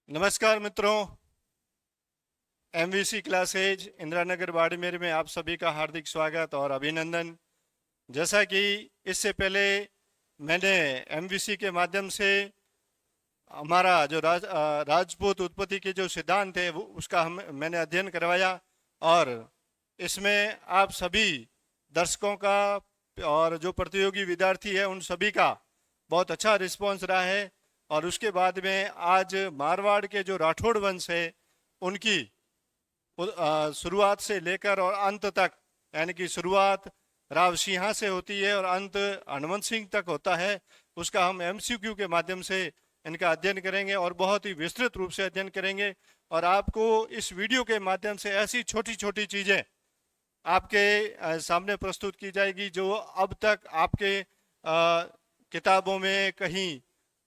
नमस्कार मित्रों। MVC classes Indira Nagar Barmer में आप सभी का हार्दिक स्वागत और अभिनंदन। जैसा कि इससे पहले मैंने एमवीसी के माध्यम से हमारा जो राजपूत उत्पत्ति के जो सिद्धांत है उसका मैंने अध्ययन करवाया और इसमें आप सभी दर्शकों का और जो प्रतियोगी विद्यार्थी है उन सभी का बहुत अच्छा रिस्पांस रहा है। और उसके बाद में आज मारवाड़ के जो राठौड़ वंश है उनकी शुरुआत से लेकर और अंत तक, यानी कि शुरुआत राव सिंहा से होती है और अंत हनुमंत सिंह तक होता है, उसका हम एमसीक्यू के माध्यम से इनका अध्ययन करेंगे और बहुत ही विस्तृत रूप से अध्ययन करेंगे। और आपको इस वीडियो के माध्यम से ऐसी छोटी छोटी चीज़ें आपके सामने प्रस्तुत की जाएगी जो अब तक आपके किताबों में कहीं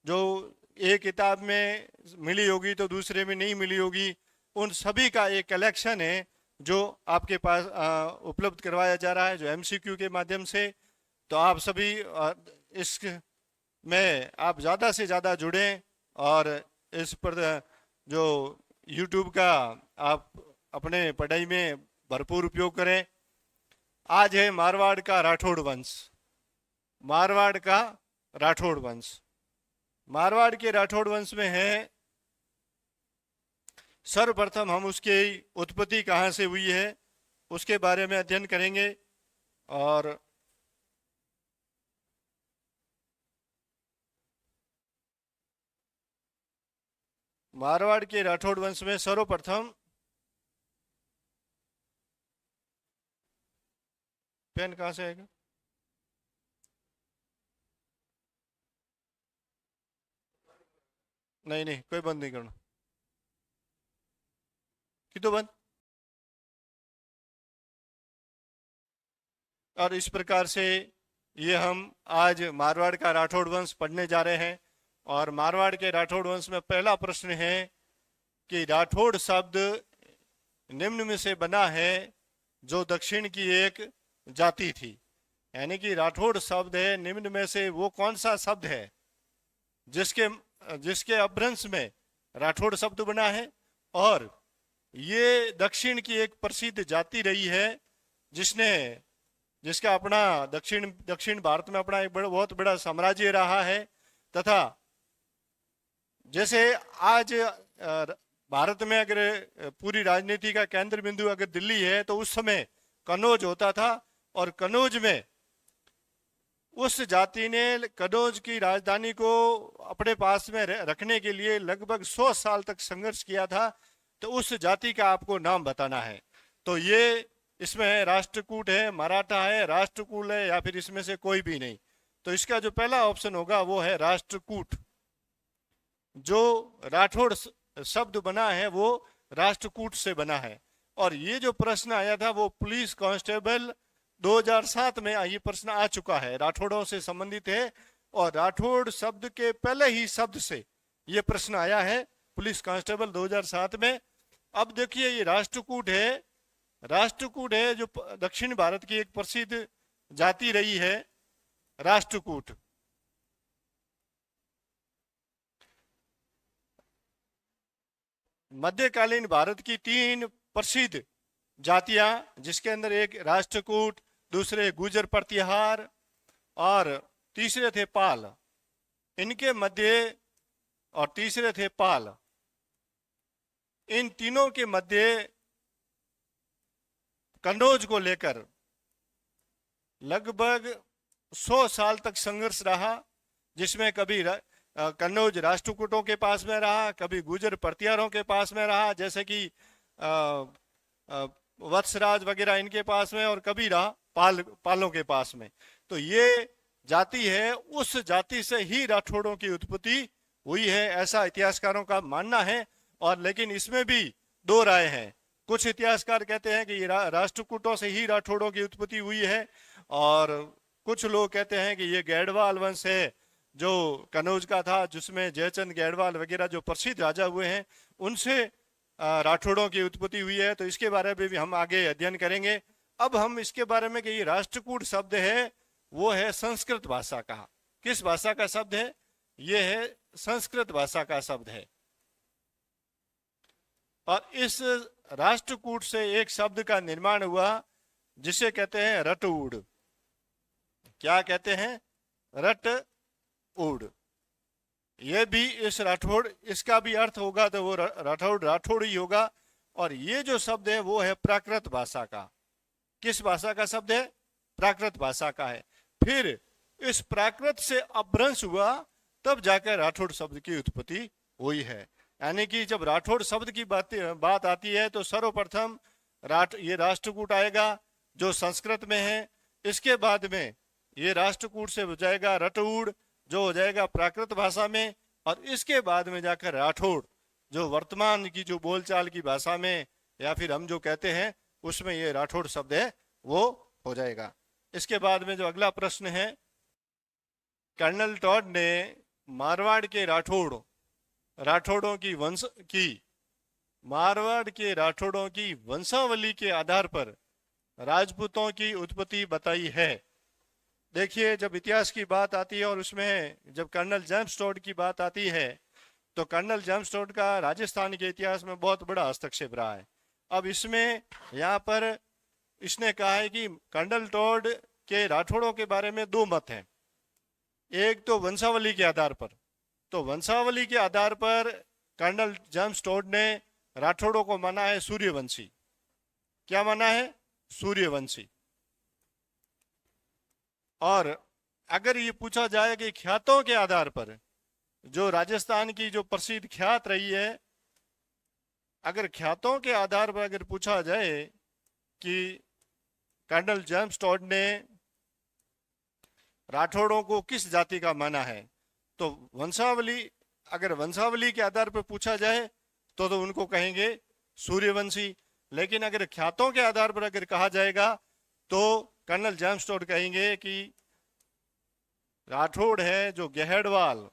जो एक किताब में मिली होगी तो दूसरे में नहीं मिली होगी, उन सभी का एक कलेक्शन है जो आपके पास उपलब्ध करवाया जा रहा है जो एमसीक्यू के माध्यम से। तो आप सभी इस में आप ज़्यादा से ज़्यादा जुड़ें और इस पर जो यूट्यूब का आप अपने पढ़ाई में भरपूर उपयोग करें। आज है मारवाड़ का राठौड़ वंश। मारवाड़ का राठौड़ वंश, मारवाड़ के राठौड़ वंश में है। सर्वप्रथम हम उसकी उत्पत्ति कहाँ से हुई है उसके बारे में अध्ययन करेंगे। और मारवाड़ के राठौड़ वंश में सर्वप्रथम, पेन कहाँ से आएगा? नहीं नहीं, कोई बंद नहीं करना कि तो बंद। और इस प्रकार से ये हम आज मारवाड़ का राठौड़ वंश पढ़ने जा रहे हैं। और मारवाड़ के राठौड़ वंश में पहला प्रश्न है कि राठौड़ शब्द निम्न में से बना है जो दक्षिण की एक जाति थी। यानी कि राठौड़ शब्द है निम्न में से वो कौन सा शब्द है जिसके जिसके अपभ्रंश में राठौड़ शब्द बना है। और ये दक्षिण की एक प्रसिद्ध जाति रही है जिसका अपना दक्षिण भारत में अपना एक बहुत बड़ा साम्राज्य रहा है। तथा जैसे आज भारत में अगर पूरी राजनीति का केंद्र बिंदु अगर दिल्ली है तो उस समय कन्नौज होता था और कन्नौज में उस जाति ने कन्नौज की राजधानी को अपने पास में रखने के लिए लगभग 100 साल तक संघर्ष किया था। तो उस जाति का आपको नाम बताना है। तो ये इसमें है राष्ट्रकूट है, मराठा है, राष्ट्रकूल है, या फिर इसमें से कोई भी नहीं। तो इसका जो पहला ऑप्शन होगा वो है राष्ट्रकूट। जो राठौड़ शब्द बना है वो राष्ट्रकूट से बना है। और ये जो प्रश्न आया था वो पुलिस कांस्टेबल 2007 में ये प्रश्न आ चुका है, राठौड़ों से संबंधित है। और राठौड़ शब्द के पहले ही शब्द से ये प्रश्न आया है पुलिस कांस्टेबल 2007 में। अब देखिए ये राष्ट्रकूट है जो दक्षिण भारत की एक प्रसिद्ध जाति रही है राष्ट्रकूट। मध्यकालीन भारत की 3 प्रसिद्ध जातियां, जिसके अंदर एक राष्ट्रकूट, दूसरे गुर्जर प्रतिहार और तीसरे थे पाल। इनके मध्य, और तीसरे थे पाल, इन तीनों के मध्य कन्नौज को लेकर लगभग 100 साल तक संघर्ष रहा, जिसमें कभी कन्नौज राष्ट्रकूटों के पास में रहा, कभी गुर्जर प्रतिहारों के पास में रहा, जैसे कि वत्सराज वगैरह इनके पास में, और कभी रहा पालों के पास में। तो ये जाति है, उस जाति से ही राठौड़ों की उत्पत्ति हुई है, ऐसा इतिहासकारों का मानना है। और लेकिन इसमें भी 2 राय हैं। कुछ इतिहासकार कहते हैं कि ये राष्ट्रकूटों से ही राठौड़ों की उत्पत्ति हुई है, और कुछ लोग कहते हैं कि ये गैडवाल वंश है जो कन्नौज का था, जिसमें जयचंद गैडवाल वगैरह जो प्रसिद्ध राजा हुए हैं उनसे राठौड़ों की उत्पत्ति हुई है। तो इसके बारे में भी हम आगे अध्ययन करेंगे। अब हम इसके बारे में कि ये राष्ट्रकूट शब्द है वो है संस्कृत भाषा का। किस भाषा का शब्द है? ये है संस्कृत भाषा का शब्द है। और इस राष्ट्रकूट से एक शब्द का निर्माण हुआ जिसे कहते हैं रटऊड़। क्या कहते हैं? रटऊड़। ये भी इस राठौड़, इसका भी अर्थ होगा तो वो राठौड़ राठौड़ ही होगा। और ये जो शब्द है वो है प्राकृत भाषा का। किस भाषा का शब्द है? प्राकृत भाषा का है। फिर इस प्राकृत से अपभ्रंश हुआ, तब जाकर राठौड़ शब्द की उत्पत्ति हुई है। यानी कि जब राठौड़ शब्द की बात आती है तो सर्वप्रथम ये राष्ट्रकूट आएगा जो संस्कृत में है। इसके बाद में ये राष्ट्रकूट से हो जाएगा रटऊड़ जो हो जाएगा प्राकृत भाषा में, और इसके बाद में जाकर राठौड़ जो वर्तमान की जो बोलचाल की भाषा में या फिर हम जो कहते हैं उसमें ये राठौड़ शब्द है वो हो जाएगा। इसके बाद में जो अगला प्रश्न है, कर्नल टॉड ने मारवाड़ के राठौड़ों की वंशावली के आधार पर राजपूतों की उत्पत्ति बताई है। देखिए, जब इतिहास की बात आती है और उसमें जब कर्नल जेम्स टॉड की बात आती है तो कर्नल जेम्स टॉड का राजस्थान के इतिहास में बहुत बड़ा हस्तक्षेप रहा है। अब इसमें यहाँ पर इसने कहा है कि कर्नल टॉड के राठौड़ों के बारे में दो मत हैं। एक तो वंशावली के आधार पर, तो वंशावली के आधार पर कर्नल जेम्स टॉड ने राठौड़ों को माना है सूर्यवंशी। क्या माना है? सूर्यवंशी। और अगर ये पूछा जाए कि ख्यातों के आधार पर, जो राजस्थान की जो प्रसिद्ध ख्यात रही है, अगर ख्यातों के आधार पर अगर पूछा जाए कि कर्नल जेम्स टॉड ने राठौड़ों को किस जाति का माना है, तो अगर वंशावली के आधार पर पूछा जाए तो उनको कहेंगे सूर्यवंशी। लेकिन अगर ख्यातों के आधार पर अगर कहा जाएगा तो कर्नल जेम्स टॉड कहेंगे कि राठौड़ है जो गहड़वाल,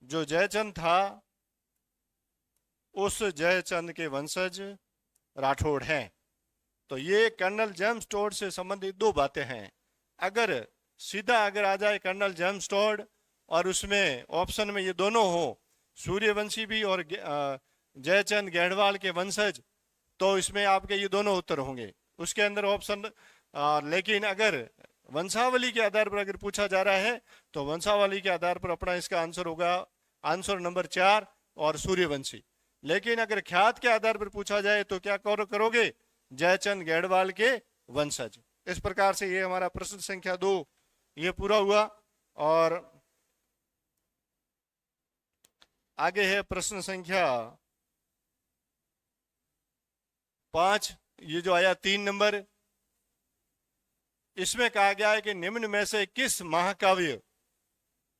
जो जयचंद था उस जयचंद के वंशज राठौड़ हैं। तो ये कर्नल जेम्स टॉड से संबंधित दो बातें हैं। अगर सीधा अगर आ जाए कर्नल जेम्स टॉड और उसमें ऑप्शन में ये दोनों हो, सूर्यवंशी भी और जयचंद गहड़वाल के वंशज, तो इसमें आपके ये दोनों उत्तर होंगे उसके अंदर ऑप्शन। लेकिन अगर वंशावली के आधार पर अगर पूछा जा रहा है तो वंशावली के आधार पर अपना इसका आंसर होगा आंसर नंबर 4 और सूर्यवंशी। लेकिन अगर ख्यात के आधार पर पूछा जाए तो क्या करोगे? जयचंद गहड़वाल के वंशज। इस प्रकार से ये हमारा प्रश्न संख्या 2 ये पूरा हुआ। और आगे है प्रश्न संख्या 5, ये जो आया 3 नंबर। इसमें कहा गया है कि निम्न में से किस महाकाव्य,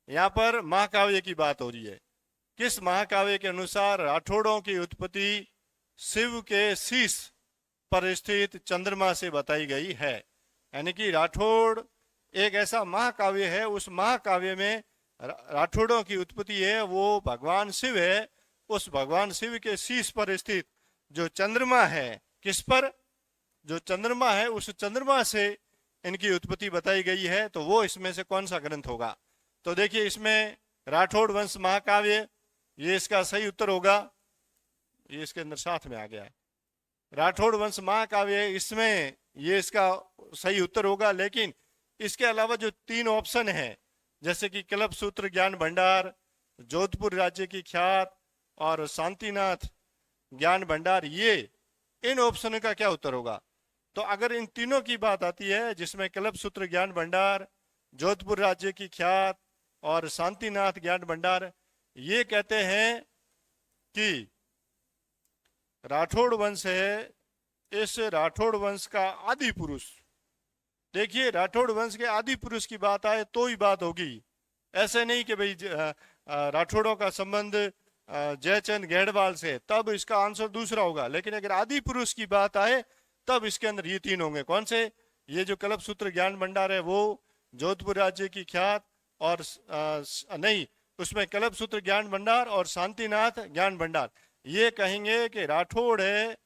यहां पर महाकाव्य की बात हो रही है, किस महाकाव्य के अनुसार राठौड़ों की उत्पत्ति शिव के शीश पर स्थित चंद्रमा से बताई गई है। यानी कि राठौड़ एक ऐसा महाकाव्य है, उस महाकाव्य में राठौड़ों की उत्पत्ति है वो भगवान शिव है। उस भगवान शिव के शीश पर स्थित जो चंद्रमा है, किस पर? जो चंद्रमा है, उस चंद्रमा से इनकी उत्पत्ति बताई गई है। तो वो इसमें से कौन सा ग्रंथ होगा? तो देखिए, इसमें राठौड़ वंश महाकाव्य ये इसका सही उत्तर होगा। ये इसके अंदर साथ में आ गया है, राठौड़ वंश महाकाव्य, इसमें ये इसका सही उत्तर होगा। लेकिन इसके अलावा जो 3 ऑप्शन है, जैसे कि कल्पसूत्र ज्ञान भंडार, जोधपुर राज्य की ख्यात और शांतिनाथ ज्ञान भंडार, ये इन ऑप्शन का क्या उत्तर होगा? तो अगर इन तीनों की बात आती है, जिसमें कल्पसूत्र ज्ञान भंडार, जोधपुर राज्य की ख्यात और शांतिनाथ ज्ञान भंडार, ये कहते हैं कि राठौड़ वंश है। इस राठौड़ वंश का आदि पुरुष, देखिए राठौड़ वंश के आदि पुरुष की बात आए तो ही बात होगी। ऐसे नहीं कि भाई राठौड़ों का संबंध जयचंद गहड़वाल से, तब इसका आंसर दूसरा होगा। लेकिन अगर आदि पुरुष की बात आए तब इसके अंदर ये 3 होंगे। कौन से? ये जो कल्पसूत्र ज्ञान भंडार है वो, जोधपुर राज्य की ख्यात और नहीं, उसमें कल्पसूत्र ज्ञान भंडार और शांतिनाथ ज्ञान भंडार, ये कहेंगे कि राठौड़ है।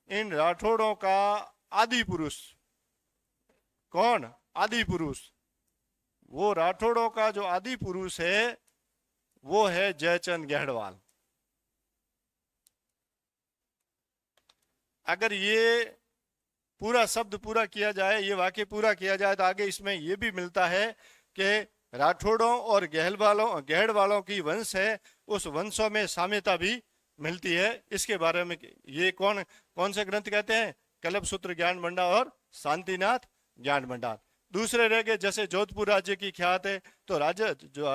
इन राठौड़ों का आदि पुरुष कौन? आदि पुरुष, वो राठौड़ों का जो आदि पुरुष है वो है जयचंद गहड़वाल। अगर ये पूरा शब्द पूरा किया जाए, ये वाक्य पूरा किया जाए, तो आगे इसमें ये भी मिलता है कि राठौड़ों और गहड़ वालों की वंश है, उस वंशों में साम्यता भी मिलती है। इसके बारे में ये कौन कौन से ग्रंथ कहते हैं? कल्पसूत्र ज्ञान भंडार और शांतिनाथ ज्ञान भंडार। दूसरे रह गए, जैसे जोधपुर राज्य की ख्यात है, तो राज्य जो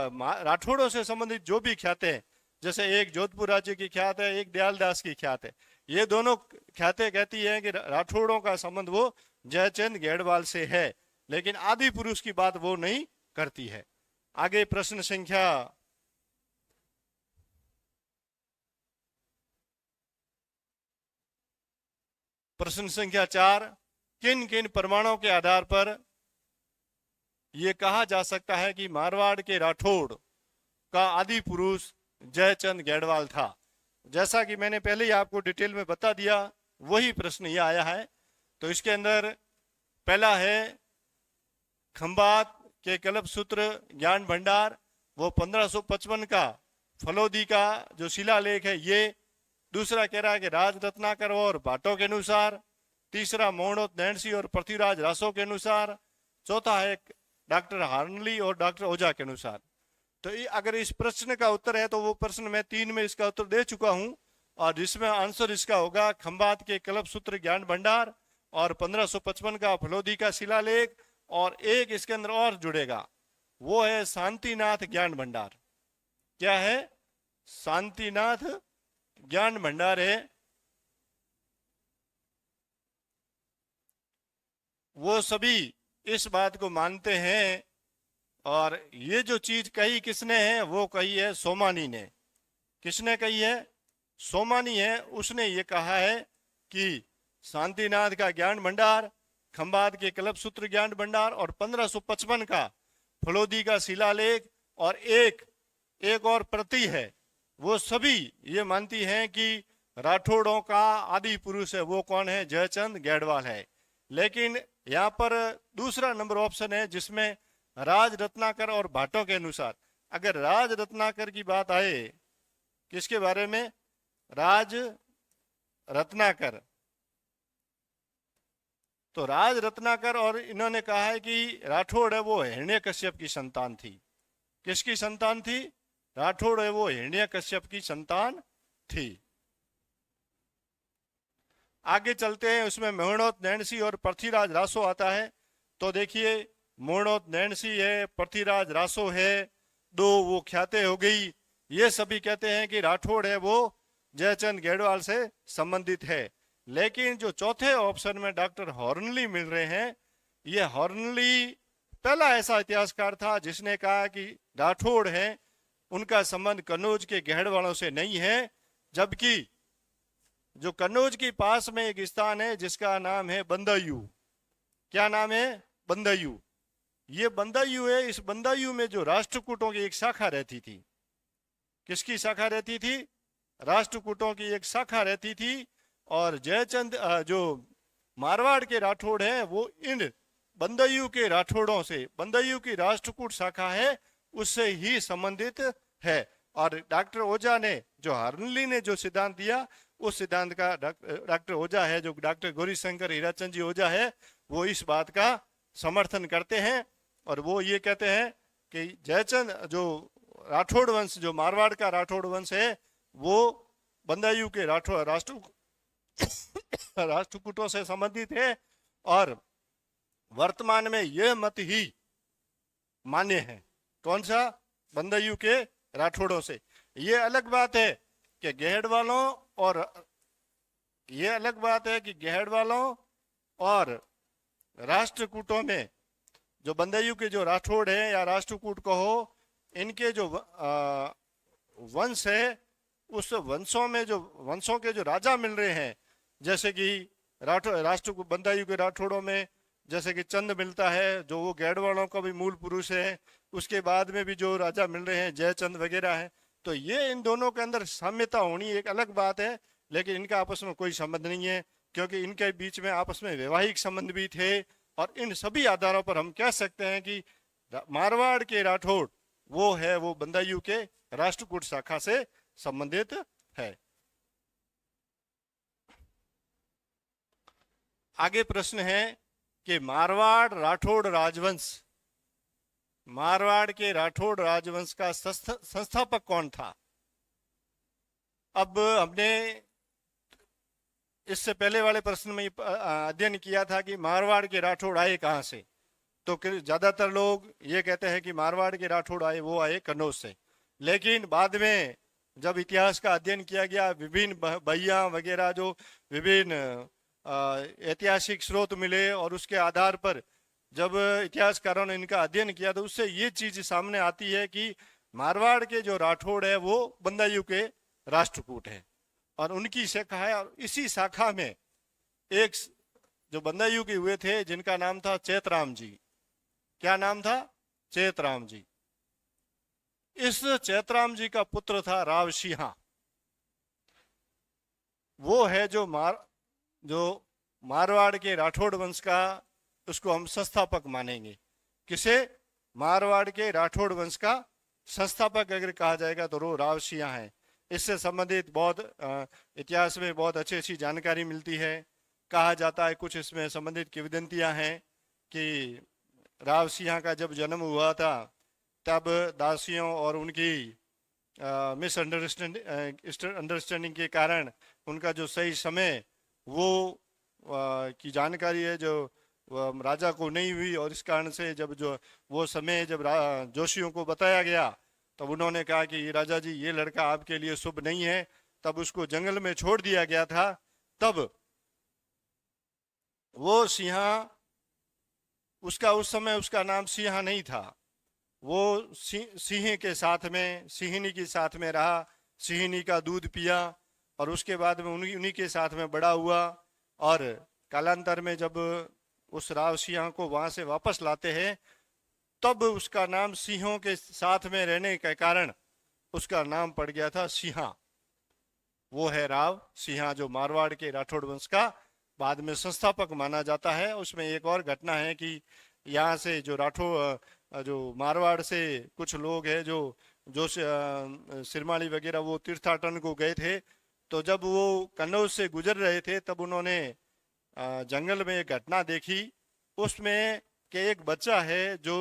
राठौड़ों से संबंधित जो भी ख्यातें हैं, जैसे एक जोधपुर राज्य की ख्यात है, एक दयालदास की ख्यात है, ये दोनों ख्यातें कहती हैं कि राठौड़ों का संबंध वो जयचंद गेड़वाल से है, लेकिन आदि पुरुष की बात वो नहीं करती है। आगे प्रश्न संख्या प्रश्न संख्या 4, किन किन प्रमाणों के आधार पर यह कहा जा सकता है कि मारवाड़ के राठौड़ का आदि पुरुष जयचंद गेड़वाल था? जैसा कि मैंने पहले ही आपको डिटेल में बता दिया, वही प्रश्न यह आया है। तो इसके अंदर पहला है खंबात के कल्पसूत्र ज्ञान भंडार, वो 1555 का फलोदी का जो शिलालेख है ये। दूसरा कह रहा है कि राज रत्नाकर और भाटों के अनुसार। तीसरा मोहनोत नैणसी और पृथ्वीराज रासो के अनुसार। चौथा है डॉक्टर हार्नली और डॉक्टर ओझा के अनुसार। तो अगर इस प्रश्न का उत्तर है तो वो प्रश्न मैं 3 में इसका उत्तर दे चुका हूं, और इसमें आंसर इसका होगा खंबात के कल्पसूत्र ज्ञान भंडार और 1555 का फलोदी का शिलालेख, और एक इसके अंदर और जुड़ेगा, वो है शांतिनाथ ज्ञान भंडार। क्या है? शांतिनाथ ज्ञान भंडार है। वो सभी इस बात को मानते हैं, और ये जो चीज कही किसने है? वो कही है सोमानी ने। किसने कही है? सोमानी है। उसने ये कहा है कि शांतिनाथ का ज्ञान भंडार, खंबात के कल्पसूत्र ज्ञान भंडार और 1555 का फलोदी का शिलालेख और एक और प्रति है, वो सभी ये मानती हैं कि राठौड़ों का आदि पुरुष है वो कौन है? जयचंद गेड़वाल है। लेकिन यहाँ पर दूसरा नंबर ऑप्शन है जिसमें राज रत्नाकर और भाटों के अनुसार। अगर राज रत्नाकर की बात आए, किसके बारे में? राज रत्नाकर। तो राज रत्नाकर और इन्होंने कहा है कि राठौड़ है वो हिरण्यकश्यप की संतान थी। किसकी संतान थी? राठौड़ है वो हिरण्यकश्यप की संतान थी। आगे चलते हैं, उसमें मोहनोत नैणसी और पृथ्वीराज रासो आता है। तो देखिए, मोहनोत नैणसी है, पृथ्वीराज रासो है, दो वो ख्याते हो गई। ये सभी कहते हैं कि राठौड़ है वो जयचंद गेड़वाल से संबंधित है। लेकिन जो चौथे ऑप्शन में डॉक्टर हॉर्नली मिल रहे हैं, ये हॉर्नली पहला ऐसा इतिहासकार था जिसने कहा कि राठौड़ है, उनका संबंध कन्नौज के गहड़वालों से नहीं है। जबकि जो कन्नौज के पास में एक स्थान है जिसका नाम है बंदायू। क्या नाम है? बंदायू। ये बंदायू है। इस बंदायू में जो राष्ट्रकूटों की एक शाखा रहती थी। किसकी शाखा रहती थी? राष्ट्रकूटों की एक शाखा रहती थी। और जयचंद जो मारवाड़ के राठौड़ हैं वो इन बंदायू के राठौड़ों से, बंदायू की राष्ट्रकूट शाखा है उससे ही संबंधित है। और डॉक्टर ओझा ने, जो हरनली ने जो सिद्धांत दिया, उस सिद्धांत का डॉक्टर ओझा है, जो डॉक्टर गौरीशंकर हीराचंद जी ओझा है, वो इस बात का समर्थन करते हैं। और वो ये कहते हैं कि जयचंद जो राठौड़ वंश, जो मारवाड़ का राठौड़ वंश है, वो बंदायू के राष्ट्रकूटों से संबंधित है। और वर्तमान में यह मत ही मान्य है। कौन सा? बंदायू के राठौड़ों से। ये अलग बात है कि गहड़ वालों और ये अलग बात है कि गहड़ वालों और राष्ट्रकूटों में जो बंदायू के जो राठौड़ है या राष्ट्रकूट कहो, इनके जो वंश है, उस वंशों के जो राजा मिल रहे हैं, जैसे कि बंदायू के राठौड़ों में जैसे कि चंद मिलता है, जो वो गैड़ वालों का भी मूल पुरुष है। उसके बाद में भी जो राजा मिल रहे हैं जयचंद वगैरह है। तो ये इन दोनों के अंदर साम्यता होनी एक अलग बात है, लेकिन इनका आपस में कोई संबंध नहीं है, क्योंकि इनके बीच में आपस में वैवाहिक संबंध भी थे। और इन सभी आधारों पर हम कह सकते हैं कि मारवाड़ के राठौड़ वो बंदायू के राष्ट्रकूट शाखा से संबंधित है। आगे प्रश्न है कि मारवाड़ के राठौड़ राजवंश का संस्थापक कौन था। अब हमने इससे पहले वाले प्रश्न में अध्ययन किया था कि मारवाड़ के राठौड़ आए कहाँ से। तो ज्यादातर लोग ये कहते हैं कि मारवाड़ के राठौड़ आए, वो आए कन्नौज से। लेकिन बाद में जब इतिहास का अध्ययन किया गया, विभिन्न बहिया वगैरह जो विभिन्न ऐतिहासिक स्रोत मिले, और उसके आधार पर जब इतिहासकारों ने इनका अध्ययन किया तो उससे ये चीज सामने आती है कि मारवाड़ के जो राठौड़ है वो बंदायू के राष्ट्रकूट है और उनकी शाखा है। और इसी शाखा में एक जो बंदायू के हुए थे जिनका नाम था चैतराम जी। क्या नाम था? चैतराम जी। इस चैतराम जी का पुत्र था राव सिंहा। वो है जो मारवाड़ के राठौड़ वंश का, उसको हम संस्थापक मानेंगे। किसे? मारवाड़ के राठौड़ वंश का संस्थापक अगर कहा जाएगा तो वो राव सिंहा है। इससे संबंधित बहुत इतिहास में बहुत अच्छी अच्छी जानकारी मिलती है। कहा जाता है, कुछ इसमें संबंधित किंवदंतियां हैं कि राव सिंहा का जब जन्म हुआ था तब दासियों और उनकी अंडरस्टैंडिंग के कारण उनका जो सही समय वो की जानकारी है जो राजा को नहीं हुई, और इस कारण से जब जो वो समय जब जोशियों को बताया गया तब उन्होंने कहा कि राजा जी ये लड़का आपके लिए शुभ नहीं है, तब उसको जंगल में छोड़ दिया गया था। तब वो सिंहा, उसका उस समय उसका नाम सिंहा नहीं था, वो सिंह के साथ में, सिंहनी के साथ में रहा, सिंहनी का दूध पिया और उसके बाद में उन्हीं के साथ में बड़ा हुआ। और कालांतर में जब उस राव सिंहा को वहां से वापस लाते हैं तब उसका नाम सिंहों के साथ में रहने के कारण उसका नाम पड़ गया था सिंहा। वो है राव सिंहा जो मारवाड़ के राठौड़ वंश का बाद में संस्थापक माना जाता है। उसमें एक और घटना है कि यहाँ से जो जो मारवाड़ से कुछ लोग हैं जो सिरमाली वगैरह वो तीर्थाटन को गए थे, तो जब वो कन्नौज से गुजर रहे थे तब उन्होंने जंगल में एक घटना देखी। उसमें कि एक बच्चा है जो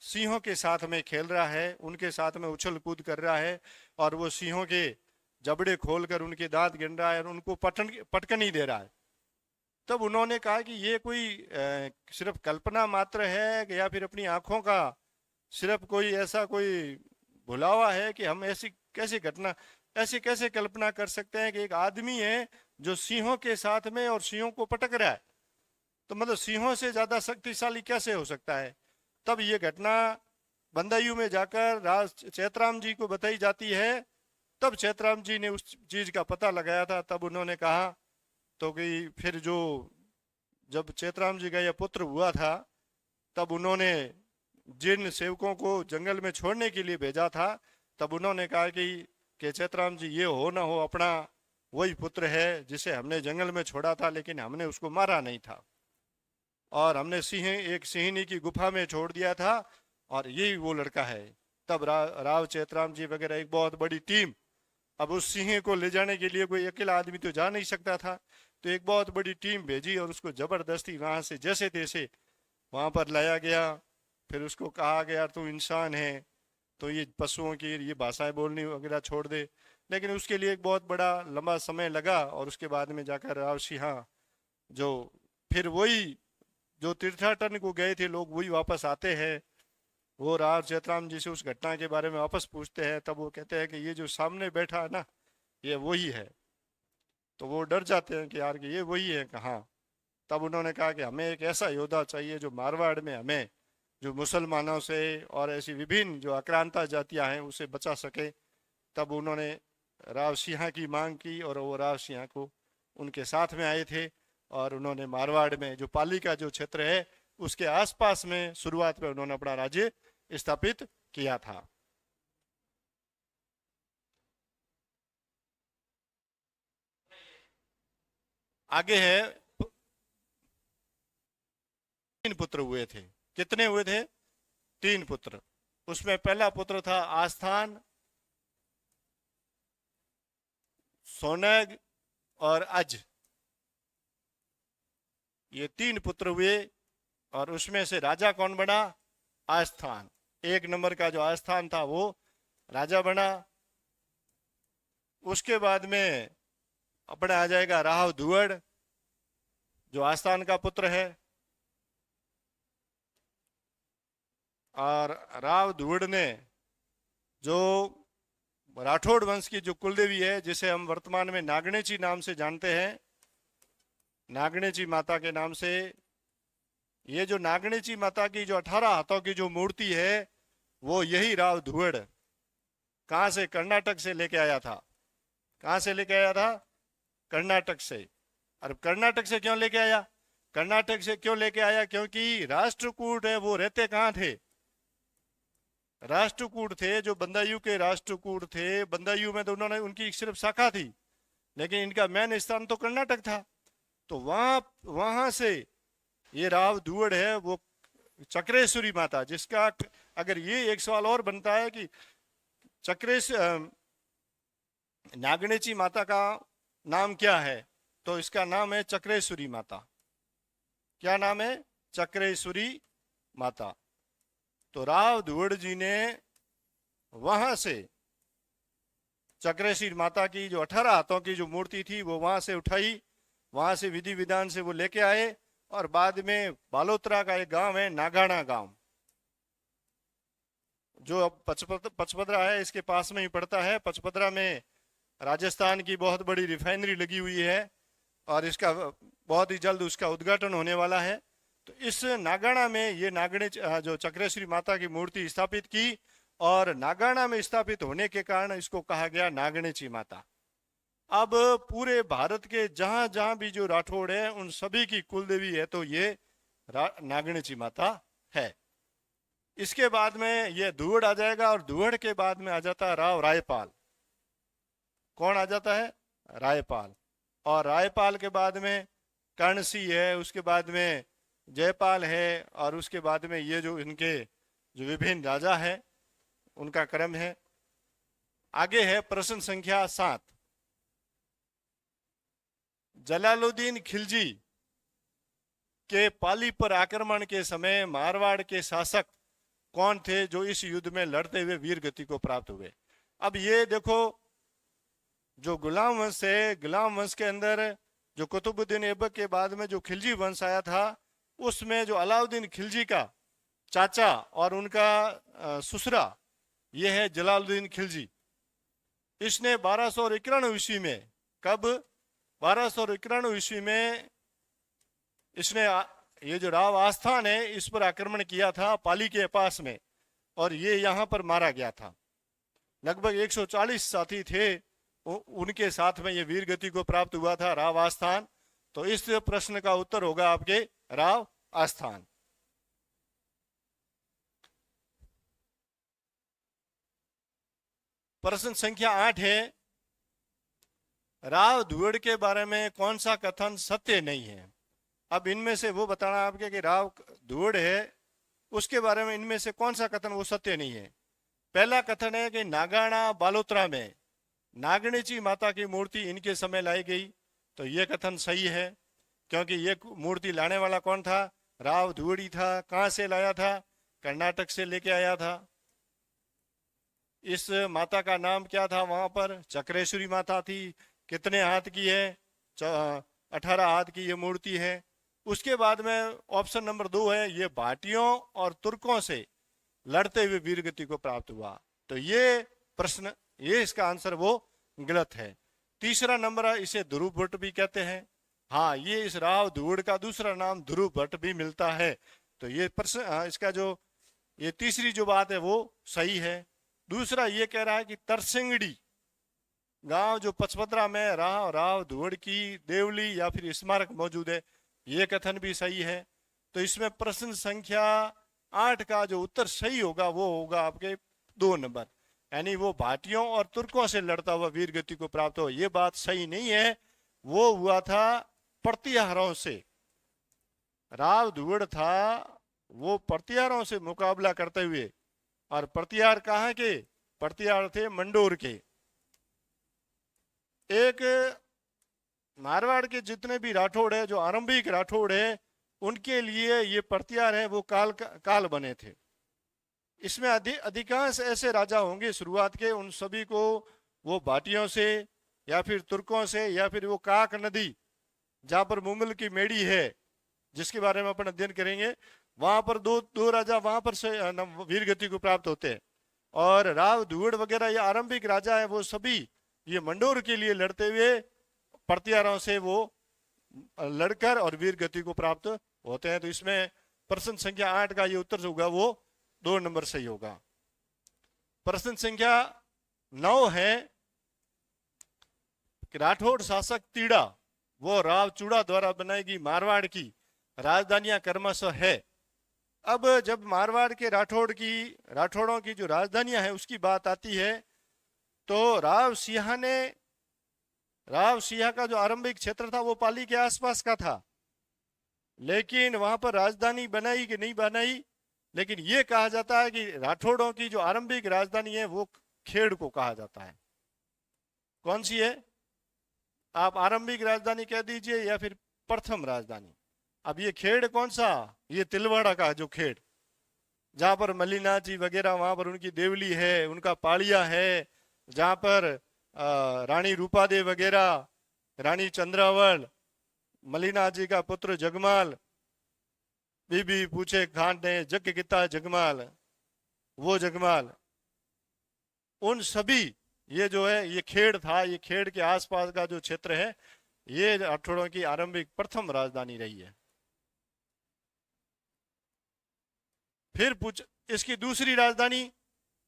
सिंहों के साथ में खेल रहा है, उनके साथ में उछल कूद कर रहा है और वो सिंहों के जबड़े खोलकर उनके दांत गिन रहा है और उनको पटकनी दे रहा है। तब उन्होंने कहा कि ये कोई सिर्फ कल्पना मात्र है या फिर अपनी आंखों का सिर्फ कोई ऐसा कोई भुलावा है कि हम ऐसी कैसे कल्पना कर सकते हैं कि एक आदमी है जो सिंहों के साथ में और सिंहों को पटक रहा है, तो मतलब सिंहों से ज्यादा शक्तिशाली कैसे हो सकता है। तब ये घटना बंदायू में जाकर चैतराम जी को बताई जाती है। तब चैतराम जी ने उस चीज का पता लगाया था। तब उन्होंने कहा तो कि फिर जब चैतराम जी का यह पुत्र हुआ था तब उन्होंने जिन सेवकों को जंगल में छोड़ने के लिए भेजा था तब उन्होंने कहा कि चैतराम जी ये हो ना हो अपना वही पुत्र है जिसे हमने जंगल में छोड़ा था लेकिन हमने उसको मारा नहीं था और हमने एक सिंहनी की गुफा में छोड़ दिया था और यही वो लड़का है। तब राव चैतराम जी वगैरह एक बहुत बड़ी टीम, अब उस सिंह को ले जाने के लिए कोई अकेला आदमी तो जा नहीं सकता था, तो एक बहुत बड़ी टीम भेजी और उसको जबरदस्ती वहां से जैसे तैसे वहां पर लाया गया। फिर उसको कहा गया तू इंसान है तो ये पशुओं की ये भाषाएं बोलनी वगैरह छोड़ दे, लेकिन उसके लिए एक बहुत बड़ा लंबा समय लगा और उसके बाद में जाकर राव सिंहा जो फिर वही जो तीर्थाटन को गए थे लोग वही वापस आते हैं, वो राव चैतराम जी से उस घटना के बारे में वापस पूछते हैं। तब वो कहते हैं कि ये जो सामने बैठा है ना ये वही है। तो वो डर जाते हैं कि यार कि ये वही है कहाँ। तब उन्होंने कहा कि हमें एक ऐसा योद्धा चाहिए जो मारवाड़ में हमें जो मुसलमानों से और ऐसी विभिन्न जो आक्रांता जातियां हैं उसे बचा सके। तब उन्होंने राव सिंहा की मांग की और वो राव सिंहा को उनके साथ में आए थे और उन्होंने मारवाड़ में जो पाली का जो क्षेत्र है उसके आसपास में शुरुआत में उन्होंने अपना राज्य स्थापित किया था। आगे है 3 पुत्र हुए थे। कितने हुए थे? 3 पुत्र। उसमें पहला पुत्र था आस्थान, सोनग और अज। ये 3 पुत्र हुए और उसमें से राजा कौन बना? आस्थान। 1 नंबर का जो आस्थान था वो राजा बना। उसके बाद में अपना आ जाएगा राव धुवड़, जो आस्थान का पुत्र है। और राव धुवड़ ने जो राठौड़ वंश की जो कुलदेवी है, जिसे हम वर्तमान में नागणेची नाम से जानते हैं, नागणेची माता के नाम से, ये जो नागणेची माता की जो 18 हाथों की जो मूर्ति है वो यही राव धुवड़ कहाँ से? कर्नाटक से लेके आया था। कहाँ से लेके आया था? कर्नाटक से। और कर्नाटक से क्यों लेके आया? कर्नाटक से क्यों लेके आया? क्योंकि राष्ट्रकूट है वो रहते कहाँ थे? राष्ट्रकूट थे, जो बंदायू के राष्ट्रकूट थे। बंदायू में तो उन्होंने उनकी सिर्फ शाखा थी, लेकिन इनका मेन स्थान तो कर्नाटक था। तो वहां से ये राव धुवड़ है वो चक्रेश्वरी माता, जिसका अगर ये एक सवाल और बनता है कि नागणेची माता का नाम क्या है, तो इसका नाम है चक्रेश्वरी माता। क्या नाम है? चक्रेश्वरी माता। तो राव धुवड़ जी ने वहां से चक्रेश्वरी माता की जो 18 हाथों की जो मूर्ति थी वो वहां से उठाई, वहां से विधि विधान से वो लेके आए। और बाद में बालोतरा का एक गांव है, नागाना गांव, जो अब पचपदरा है, इसके पास में ही पड़ता है। पचपदरा में राजस्थान की बहुत बड़ी रिफाइनरी लगी हुई है और इसका बहुत ही जल्द उसका उद्घाटन होने वाला है। तो इस नागाना में ये नागणे जो चक्रेश्वरी माता की मूर्ति स्थापित की, और नागाना में स्थापित होने के कारण इसको कहा गया नागणेची माता। अब पूरे भारत के जहां जहां भी जो राठौड़ है उन सभी की कुलदेवी है तो ये नागणेची माता है। इसके बाद में ये धुवड़ आ जाएगा, और धुवड़ के बाद में आ जाता है राव रायपाल। कौन आ जाता है? रायपाल। और रायपाल के बाद में कर्णसी है, उसके बाद में जयपाल है, और उसके बाद में ये जो इनके जो विभिन्न राजा है उनका क्रम है। आगे है प्रश्न संख्या 7। जलालुद्दीन खिलजी के पाली पर आक्रमण के समय मारवाड़ के शासक कौन थे जो इस युद्ध में लड़ते हुए वीर गति को प्राप्त हुए? अब ये देखो, जो गुलाम वंश है, गुलाम वंश के अंदर जो कुतुबुद्दीन ऐबक के बाद में जो खिलजी वंश आया था, उसमें जो अलाउद्दीन खिलजी का चाचा और उनका ससुरा ये है जलालुद्दीन खिलजी। इसने 1291 ईस्वी में, कब? 1291 ईस्वी में इसने ये जो राव आस्थान है इस पर आक्रमण किया था पाली के पास में, और ये यहाँ पर मारा गया था। लगभग 140 साथी थे, उनके साथ में ये वीर गति को प्राप्त हुआ था राव आस्थान। तो इस प्रश्न का उत्तर होगा आपके राव आस्थान। प्रश्न संख्या 8 है, राव धुवड़ के बारे में कौन सा कथन सत्य नहीं है? अब इनमें से वो बताना आपके कि राव धुवड़ है उसके बारे में इनमें से कौन सा कथन वो सत्य नहीं है। पहला कथन है कि नागाना बालोतरा में नागणेची माता की मूर्ति इनके समय लाई गई, तो ये कथन सही है, क्योंकि ये मूर्ति लाने वाला कौन था? राव धुवड़ ही था। कहाँ से लाया था? कर्नाटक से लेके आया था। इस माता का नाम क्या था वहां पर? चक्रेश्वरी माता थी। कितने हाथ की है? 18 हाथ की ये मूर्ति है। उसके बाद में ऑप्शन नंबर 2 है, ये भाटियों और तुर्कों से लड़ते हुए वीरगति को प्राप्त हुआ। तो ये प्रश्न, ये इसका आंसर वो गलत है। तीसरा नंबर है, इसे ध्रुव भट्ट भी कहते हैं। हाँ, ये इस राव धुवड़ का दूसरा नाम ध्रुव भट्ट भी मिलता है। तो ये प्रश्न, इसका जो ये तीसरी जो बात है वो सही है। दूसरा ये कह रहा है कि तरसिंगड़ी गांव जो पचपदरा में राव धुवड़ की देवली या फिर स्मारक मौजूद है, ये कथन भी सही है। तो इसमें प्रश्न संख्या 8 का जो उत्तर सही होगा वो होगा आपके 2 नंबर, यानी वो भाटियों और तुर्कों से लड़ता हुआ वीर गति को प्राप्त हो। ये बात सही नहीं है। वो हुआ था प्रतिहारों से। राव धुवड़ था वो प्रतिहारों से मुकाबला करते हुए, और प्रतिहार कहाँ के? प्रतिहार थे मंडोर के। एक मारवाड़ के जितने भी राठौड़ है, जो आरंभिक राठौड़ है, उनके लिए ये प्रतिहार है वो काल बने थे। इसमें अधिकांश ऐसे राजा होंगे शुरुआत के, उन सभी को वो भाटियों से या फिर तुर्कों से या फिर वो काक नदी जहां पर मुमल की मेड़ी है, जिसके बारे में अपन अध्ययन करेंगे, वहां पर दो दो राजा वहां पर से वीर गति को प्राप्त होते हैं। और राव धुवड़ वगैरह ये आरंभिक राजा है, वो सभी ये मंडोर के लिए लड़ते हुए प्रतिहारों से वो लड़कर और वीर गति को प्राप्त होते हैं। तो इसमें प्रश्न संख्या 8 का ये उत्तर जो होगा वो 2 नंबर सही होगा। प्रश्न संख्या 9 है कि राठौड़ शासक तीड़ा वो राव चूड़ा द्वारा बनाई गई मारवाड़ की राजधानियां क्रमशः है। अब जब मारवाड़ के राठौड़ों की जो राजधानियां है उसकी बात आती है, तो राव सिंह का जो आरंभिक क्षेत्र था वो पाली के आसपास का था, लेकिन वहां पर राजधानी बनाई कि नहीं बनाई, लेकिन ये कहा जाता है कि राठौड़ों की जो आरंभिक राजधानी है वो खेड़ को कहा जाता है। कौन सी है? आप आरंभिक राजधानी कह दीजिए या फिर प्रथम राजधानी। अब ये खेड़ कौन सा? ये तिलवाड़ा का जो खेड़, जहां पर मल्लीनाथ जी वगैरह, वहां पर उनकी देवली है, उनका पाड़िया है, जहां पर रानी रूपादेव वगैरह, रानी चंद्रावल, मल्लीनाथ जी का पुत्र जगमाल, बीबी पूछे खान ने जग किता जगमाल, वो जगमाल, उन सभी ये जो है ये खेड़ था। ये खेड़ के आसपास का जो क्षेत्र है ये राठौड़ों की आरंभिक प्रथम राजधानी रही है। फिर इसकी दूसरी राजधानी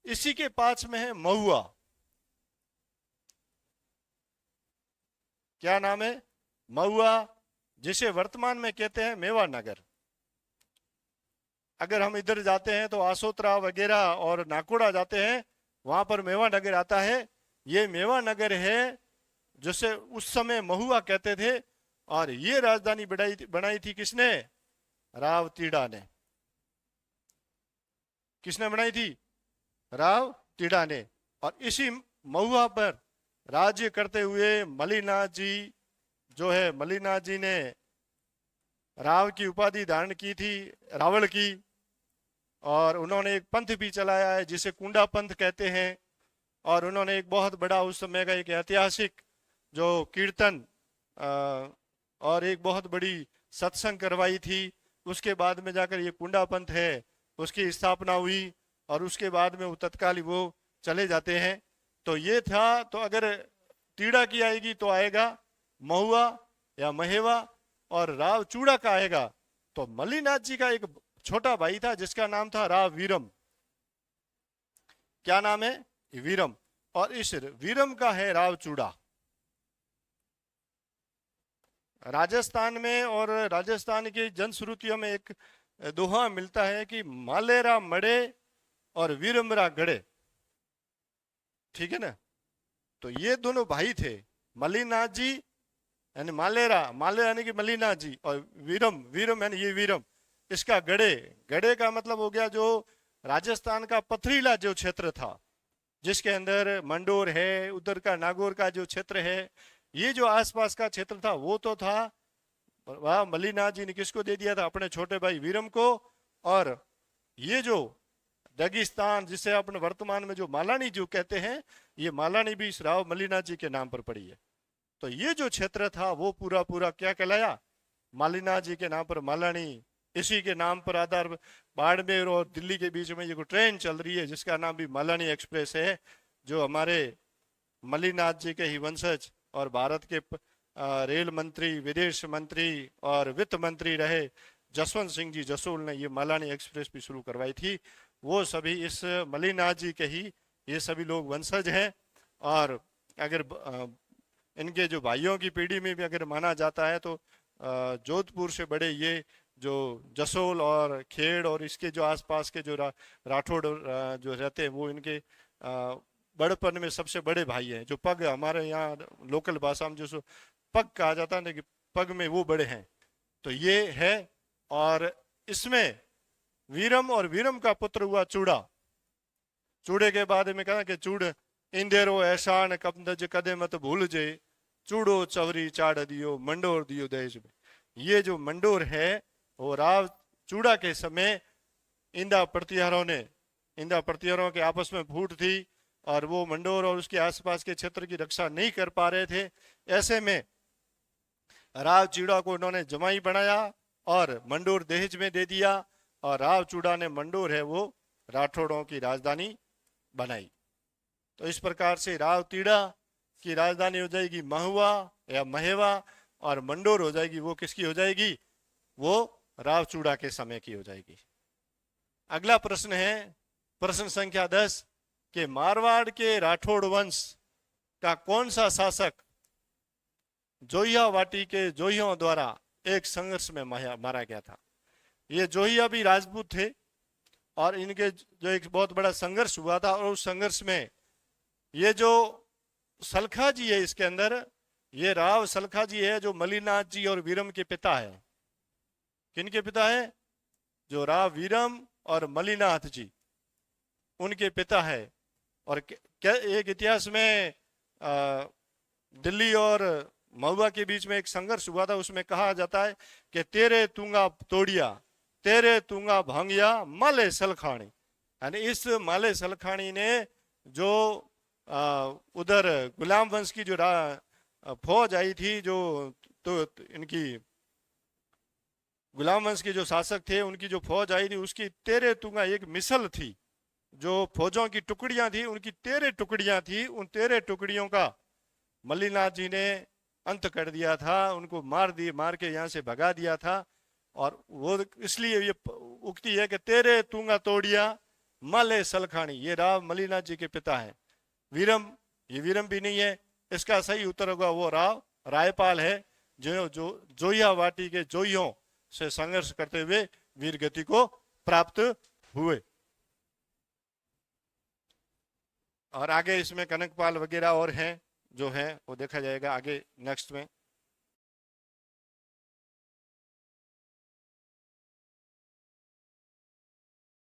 इसी के पास में है महुआ। क्या नाम है? महुआ, जिसे वर्तमान में कहते हैं मेवा नगर। अगर हम इधर जाते हैं तो आसोतरा वगैरह और नाकोड़ा जाते हैं, वहां पर मेवा नगर आता है। ये मेवा नगर है जिसे उस समय महुआ कहते थे, और ये राजधानी बनाई थी किसने? राव तीड़ा ने। किसने बनाई थी? राव तीड़ा ने। और इसी महुआ पर राज्य करते हुए मल्लीनाथ जी जो है, मल्लीनाथ जी ने राव की उपाधि धारण की थी, रावण की, और उन्होंने एक पंथ भी चलाया है जिसे कुंडा पंथ कहते हैं। और उन्होंने एक बहुत बड़ा उस समय का एक ऐतिहासिक जो कीर्तन और एक बहुत बड़ी सत्संग करवाई थी। उसके बाद में जाकर ये कुंडा पंथ है उसकी स्थापना हुई, और उसके बाद में वो तत्काल वो चले जाते हैं। तो ये था। तो अगर तीड़ा की आएगी तो आएगा महुआ या महेवा, और राव चूड़ा का आएगा तो मल्लीनाथ जी का एक छोटा भाई था जिसका नाम था राव वीरम। क्या नाम है? वीरम। और इस वीरम का है राव चूड़ा। राजस्थान में और राजस्थान की जनश्रुतियों में एक दोहा मिलता है कि मालेरा मड़े और वीरमरा गड़े। ठीक है ना? तो ये दोनों भाई थे, मल्लीनाथ जी यानी माले यानी कि मल्लीनाथ जी, और वीरम यानी ये वीरम। इसका गड़े का मतलब हो गया जो राजस्थान का पथरीला जो क्षेत्र था, जिसके अंदर मंडोर है, उधर का नागौर का जो क्षेत्र है, ये जो आसपास का क्षेत्र था वो तो था। वह मल्लीनाथ जी ने किसको दे दिया था? अपने छोटे भाई वीरम को। और ये जो रेगिस्तान जिसे अपने वर्तमान में जो मालानी जो कहते हैं, ये मालानी भी इस राव मल्लीनाथ जी के नाम पर पड़ी है। तो ये जो क्षेत्र था वो पूरा पूरा क्या कहलाया? मल्लीनाथ जी के नाम पर मालानी। इसी के नाम पर आधार बाड़मेर और दिल्ली के बीच में ये ट्रेन चल रही है जिसका नाम भी मालानी एक्सप्रेस है, जो हमारे मल्लीनाथ जी के ही वंशज और भारत के रेल मंत्री, विदेश मंत्री और वित्त मंत्री रहे जसवंत सिंह जी जसोल ने ये मालानी एक्सप्रेस भी शुरू करवाई थी। वो सभी इस मल्लीनाथ जी के ही ये सभी लोग वंशज हैं। और अगर इनके जो भाइयों की पीढ़ी में भी अगर माना जाता है तो जोधपुर से बड़े ये जो जसोल और खेड़ और इसके जो आसपास के जो राठौड़ जो रहते हैं वो इनके बड़पन में सबसे बड़े भाई हैं। जो पग हमारे यहाँ लोकल भाषा में जो पग कहा जाता है ना कि पग में वो बड़े हैं, तो ये है। और इसमें वीरम और वीरम का पुत्र हुआ चूड़ा। चूड़े के बाद में कहा कि चूड़ इंदेरो एहसान कदे मत भूल जे, चूड़ो चवरी चाड़ दियो, मंडोर दियो दहेज में। ये जो मंडोर है वो राव चूड़ा के समय इंदा प्रतिहारों के आपस में फूट थी और वो मंडोर और उसके आसपास के क्षेत्र की रक्षा नहीं कर पा रहे थे। ऐसे में राव चूड़ा को उन्होंने जमाई बनाया और मंडोर दहेज में दे दिया और राव चूड़ा ने मंडोर है वो राठौड़ों की राजधानी बनाई। तो इस प्रकार से राव तीड़ा की राजधानी हो जाएगी महुआ या महेवा और मंडोर हो जाएगी वो किसकी हो जाएगी, वो राव चूड़ा के समय की हो जाएगी। अगला प्रश्न है प्रश्न संख्या 10 कि मारवाड़ के राठौड़ वंश का कौन सा शासक जोहिया वाटी के जोहियों द्वारा एक संघर्ष में मारा गया था। ये जोहिया भी राजपूत थे और इनके जो एक बहुत बड़ा संघर्ष हुआ था और उस संघर्ष में ये जो सलखा जी है इसके अंदर, ये राव सलखा जी है जो मलिनाथ जी और वीरम के पिता है। किनके पिता है? जो राव वीरम और मलिनाथ जी उनके पिता है। और एक इतिहास में दिल्ली और महुआ के बीच में एक संघर्ष हुआ था, उसमें कहा जाता है कि तेरे तुंगा तोड़िया तेरे तुंगा भांगिया माले सलखानी। यानी इस माले सलखानी ने जो उधर गुलाम वंश की जो फौज आई थी, जो तो इनकी गुलाम वंश के जो शासक थे उनकी जो फौज आई थी उसकी तेरे तुंगा एक मिसल थी, जो फौजों की टुकड़ियां थी उनकी 13 टुकड़ियां थी। उन 13 टुकड़ियों का मल्लीनाथ जी ने अंत कर दिया था, उनको मार के यहाँ से भगा दिया था। और वो इसलिए ये उक्ति है कि तेरे तुंगा तोड़िया माले सलखानी। ये राव मल्लीनाथ जी के पिता है। वीरम, ये वीरम भी नहीं है, इसका सही उत्तर होगा वो राव रायपाल है जो जोहिया वाटी के जोहियों से संघर्ष करते हुए वीर गति को प्राप्त हुए। और आगे इसमें कनकपाल वगैरह और हैं जो हैं वो देखा जाएगा आगे नेक्स्ट में।